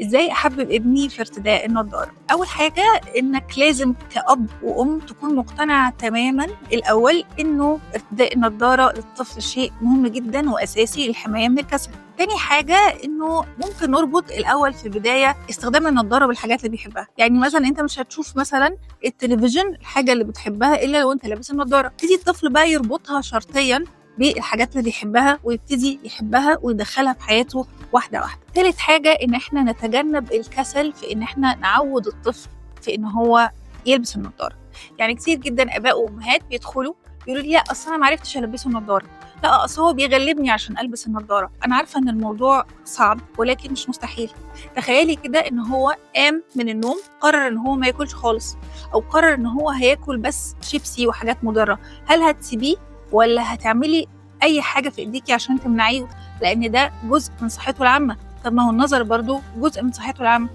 إزاي أحبب ابني في ارتداء النضارة؟ أول حاجة إنك لازم كأب وأم تكون مقتنع تمامًا الأول إنه ارتداء النضارة للطفل شيء مهم جدًا وأساسي للحماية من الكسل. تاني حاجة إنه ممكن نربط الأول في البداية استخدام النضارة بالحاجات اللي بيحبها، يعني مثلًا أنت مش هتشوف مثلًا التلفزيون الحاجة اللي بتحبها إلا لو أنت لابس النضارة، يبتدي الطفل بقى يربطها شرطيًا بالحاجات اللي بيحبها ويبتدي يحبها ويدخلها في حياته واحدة واحدة. تالت حاجة إن إحنا نتجنب الكسل في إن إحنا نعود الطفل في إن هو يلبس النضارة. يعني كتير جدًا آباء وأمهات بيدخلوا يقولوا لي: لأ أصل أنا ما عرفتش ألبسه النضارة، لأ أصل هو بيغلبني عشان ألبس النضارة. أنا عارفة إن الموضوع صعب ولكن مش مستحيل. تخيلي كده إن هو قام من النوم قرر إن هو ما ياكلش خالص، أو قرر إن هو هياكل بس شيبسي وحاجات مضرة، هل هتسيبيه والّا هتعملي أي حاجة في إيديكِ عشان تمنعيه؟ لإن ده جزء من صحته العامة. طب ما هو النظر برضه جزء من صحته العامة.